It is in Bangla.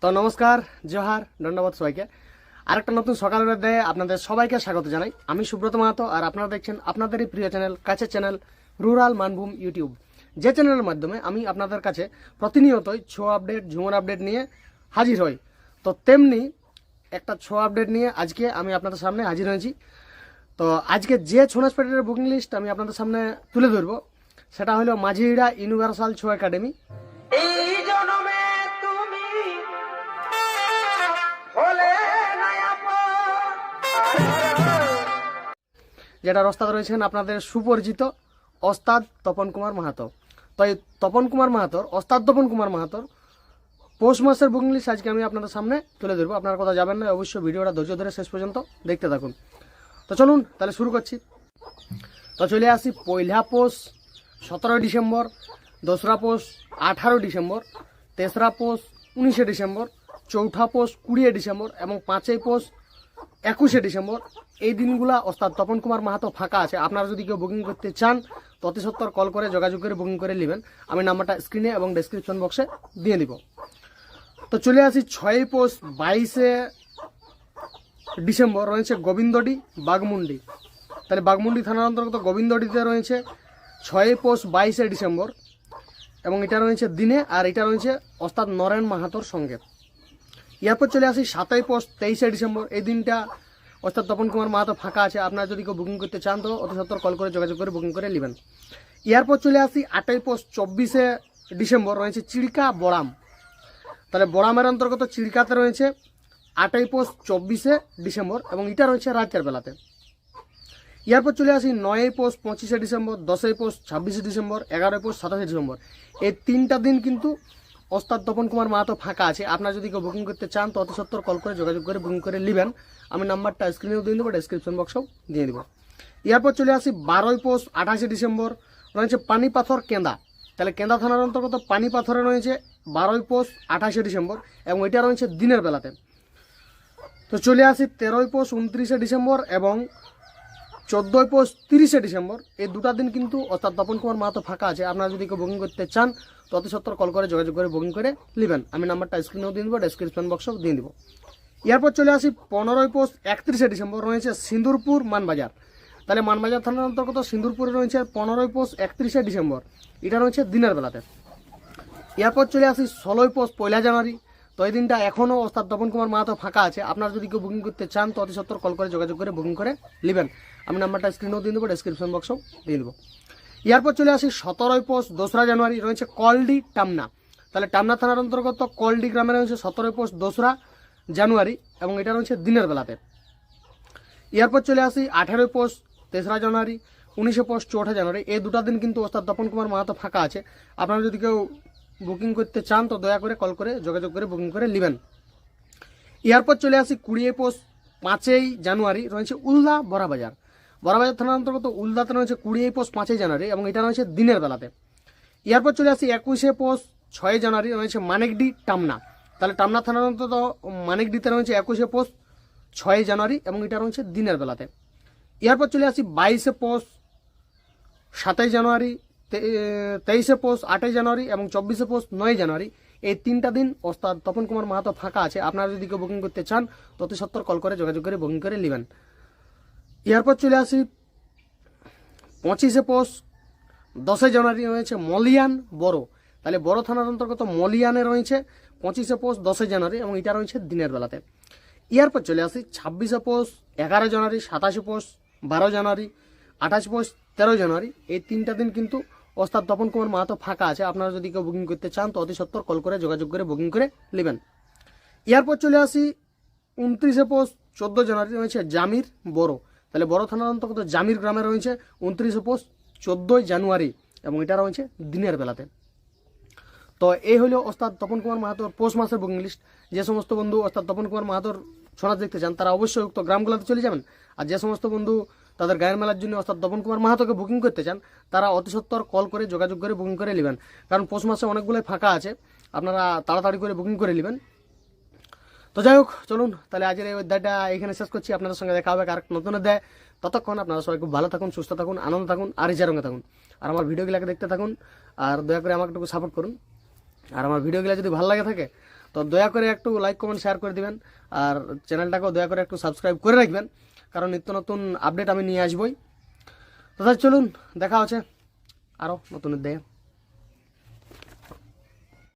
তো নমস্কার, জোহার, ধন্যবাদ সবাইকে। আরেকটা নতুন সকালের অধ্যায়ে আপনাদের সবাইকে স্বাগত জানাই। আমি সুব্রত মাহাতো, আর আপনারা দেখছেন আপনাদেরই প্রিয় চ্যানেল, কাছের চ্যানেল রুরাল মানভূম ইউটিউব, যে চ্যানেলের মাধ্যমে আমি আপনাদের কাছে প্রতিনিয়তই ছো আপডেট, ঝুমুর আপডেট নিয়ে হাজির হই। তো তেমনি একটা ছো আপডেট নিয়ে আজকে আমি আপনাদের সামনে হাজির হয়েছি। তো আজকে যে ছৌ নাচ প্যাটের বুকিং লিস্ট আমি আপনাদের সামনে তুলে ধরবো, সেটা হলো মাঝিরা ইউনিভার্সাল ছো একাডেমি। যেটার ওস্তাদ রয়েছেন আপনাদের সুপরিচিত ওস্তাদ তপন কুমার মাহাতো। তো এই তপন কুমার মাহাতোর, ওস্তাদ তপন কুমার মাহাতোর পৌষ মাসের বুকিং লিস্ট আজকে আমি আপনাদের সামনে তুলে ধরবো। আপনার কথা যাবেন না, অবশ্যই ভিডিওটা ধৈর্য ধরে শেষ পর্যন্ত দেখতে থাকুন। তো চলুন তাহলে শুরু করছি। তো চলে আসি পয়লা পৌষ 17 ডিসেম্বর, দোসরা পৌষ 18 ডিসেম্বর, তেসরা পৌষ 19 ডিসেম্বর, চৌঠা পৌষ 20 ডিসেম্বর এবং 5ই পৌষ 21 ডিসেম্বর। এই দিনগুলা ওস্তাদ তপন কুমার মাহাতো ফাঁকা আছে। আপনারা যদি কেউ বুকিং করতে চান তো অতি সত্বর কল করে যোগাযোগ করে বুকিং করে নেবেন। আমি নাম্বারটা স্ক্রিনে এবং ডেসক্রিপশন বক্সে দিয়ে দিব। তো চলে আসি 6ই পৌষ 22 ডিসেম্বর রয়েছে গোবিন্দডি বাগমুন্ডি। তাহলে বাগমুন্ডি থানার অন্তর্গত গোবিন্দডিতে রয়েছে 6ই পৌষ 22 ডিসেম্বর এবং এটা রয়েছে দিনে, আর এটা রয়েছে ওস্তাদ নরেন মাহাতোর সঙ্গে। এরপর চলে আসি 7ই পৌষ 23 ডিসেম্বর। এই দিনটা ওস্তাদ তপন কুমার মাহাতো ফাঁকা আছে। আপনারা যদি কেউ বুকিং করতে চান তো অতি সত্বর কল করে যোগাযোগ করে বুকিং করে নেবেন। এরপর চলে আসি 8ই পৌষ 24 ডিসেম্বর রয়েছে চিড়কা বড়াম। তাহলে বড়ামের অন্তর্গত চিড়কাতে রয়েছে 8ই পৌষ 24 ডিসেম্বর এবং এটা রয়েছে রাতের বেলাতে। এরপর চলে আসি 9ই পৌষ 25 ডিসেম্বর, 10ই পৌষ 26 ডিসেম্বর, 11ই পৌষ 27 ডিসেম্বর। এই তিনটা দিন কিন্তু ওস্তাদ তপন কুমার মাহাতো ফাঁকা আছে। আপনারা যদি কেউ বুকিং করতে চান তো অতি সত্বর কল করে যোগাযোগ করে বুকিং করে নেবেন। আমি নাম্বারটা স্ক্রিনেও দিয়ে দেবো, ডেসক্রিপশন বক্সেও দিয়ে দেবো। এরপর চলে আসি 12ই পৌষ 28 ডিসেম্বর রয়েছে পানিপাথর কেন্দা। তাহলে কেন্দা থানার অন্তর্গত পানিপাথরে রয়েছে 12ই পৌষ 28 ডিসেম্বর এবং এটা রয়েছে দিনের বেলাতে। তো চলে আসি 13ই পৌষ 29 ডিসেম্বর এবং 14ই পৌষ 30 ডিসেম্বর। এই দুটা দিন কিন্তু ওস্তাদ তপন কুমার মাহাতো ফাঁকা আছে। আপনারা যদি কেউ বুকিং করতে চান তো অতি সত্বর কল করে যোগাযোগ করে বুকিং করে নেবেন। আমি নাম্বারটা স্ক্রিনেও দিয়ে দেবো, ডেসক্রিপশন বক্সেও দিয়ে দেবো। এরপর চলে আসি 15ই পৌষ 31 ডিসেম্বর রয়েছে সিন্দুরপুর মানবাজার। তাহলে মানবাজার থানার অন্তর্গত সিন্দুরপুরে রয়েছে 15ই পৌষ 31 ডিসেম্বর, এটা রয়েছে দিনের বেলাতে। এরপর চলে আসি 16ই পৌষ 1 জানুয়ারি। তো এই দিনটা এখনও ওস্তাদ তপন কুমার মাহাতো ফাঁকা আছে। আপনারা যদি কেউ বুকিং করতে চান তো অতি সত্বর কল করে যোগাযোগ করে বুকিং করে নেবেন। আমি নাম্বারটা স্ক্রিনেও দিয়ে দেবো, ডেসক্রিপশন বক্সেও দিয়ে দেবো। এরপর চলে আসি 17ই পৌষ 2রা জানুয়ারি রয়েছে কলডি টামনা। তাহলে টামনা থানার অন্তর্গত কলডি গ্রামে রয়েছে 17ই পৌষ 2রা জানুয়ারি এবং এটা রয়েছে দিনের বেলাতে। এরপর চলে আসি 18ই পৌষ 3রা জানুয়ারি, 19 পৌষ 4ঠা জানুয়ারি। এই দুটা দিন কিন্তু ওস্তাদ তপন কুমার মাহাতো ফাঁকা আছে। আপনারা যদি কেউ বুকিং করতে চান তো দয়া করে কল করে যোগাযোগ করে বুকিং করে নেবেন। এরপর চলে আসি 20 পৌষ 5 জানুয়ারি রয়েছে উলদা বড়াবাজার। বড়াবাজার থানার অন্তর্গত উলদাতে রয়েছে 20 পৌষ 5 জানুয়ারি এবং এটা রয়েছে দিনের বেলাতে। এরপর চলে আসি 21 পৌষ 6 জানুয়ারি রয়েছে মানিকডি টামনা। তাহলে টামনা থানার অন্তর্গত মানিকডিতে রয়েছে 21 পৌষ 6 জানুয়ারি এবং এটা রয়েছে দিনের বেলাতে। এরপর চলে আসি 22 পৌষ 7 জানুয়ারি, 23 পৌষ 8 জানুয়ারি এবং 24 পৌষ 9 জানুয়ারি। এই তিনটা দিন ওস্তাদ তপন কুমার মাহাতো ফাঁকা আছে। আপনারা যদি কেউ বুকিং করতে চান তো অতি সত্বর কল করে যোগাযোগ করে বুকিং করে নেবেন। এরপর চলে আসি 25 পৌষ 10 জানুয়ারি রয়েছে মলিয়ান বড়। তাহলে বড় থানার অন্তর্গত মলিয়ানে রয়েছে 25 পৌষ 10 জানুয়ারি এবং এটা রয়েছে দিনের বেলাতে। এরপর চলে আসি 26 পৌষ 11 জানুয়ারি, 27 পৌষ 12 জানুয়ারি, 28 পৌষ 13 জানুয়ারি। এই তিনটা দিন কিন্তু ওস্তাদ তপন কুমার মাহাতো ফাঁকা আছে। আপনারা যদি কেউ বুকিং করতে চান তো অতি সত্বর কল করে যোগাযোগ করে বুকিং করে নেবেন। এরপর চলে আসি 29 পৌষ 14 জানুয়ারি রয়েছে জামির বড়। তাহলে বড় থানার অন্তর্গত জামির গ্রামে রয়েছে 29 পৌষ 14 জানুয়ারি এবং এটা রয়েছে দিনের বেলাতে। তো এই হলো ওস্তাদ তপন কুমার মাহাতোর পৌষ মাসের বুকিং লিস্ট। যে সমস্ত বন্ধু ওস্তাদ তপন কুমার মাহাতোর ছৌ নাচ দেখতে চান তারা অবশ্যই উক্ত গ্রামগুলোতে চলে যাবেন। আর যে সমস্ত বন্ধু তাদের গায়ের মেলার জন্য ওস্তাদ তপন কুমার মাহাতোকে বুকিং করতে চান তারা অতি সত্বর কল করে যোগাযোগ করে বুকিং করে নেবেন। কারণ পৌষ মাসে অনেকগুলোই ফাঁকা আছে, আপনারা তাড়াতাড়ি করে বুকিং করে নেবেন। তো যাই হোক, চলুন তাহলে আজকের এই অধ্যায়টা এখানে শেষ করছি। আপনাদের সঙ্গে দেখা হবে আরেক নতুন অধ্যায়। ততক্ষণ আপনারা সবাই খুব ভালো থাকুন, সুস্থ থাকুন, আনন্দ থাকুন আর ইজারঙ্গে থাকুন। আর আমার ভিডিওগুলোকে দেখতে থাকুন আর দয়া করে আমাকে একটু সাপোর্ট করুন। আর আমার ভিডিওগুলো যদি ভালো লাগে থাকে তো দয়া করে একটু লাইক কমেন্ট শেয়ার করে দিবেন, আর চ্যানেলটাকেও দয়া করে একটু সাবস্ক্রাইব করে রাখবেন, কারণ নিত্য নতুন আপডেট আমি নিয়ে আসবই। তো চলুন দেখা হচ্ছে আরও নতুন অধ্যায়ে।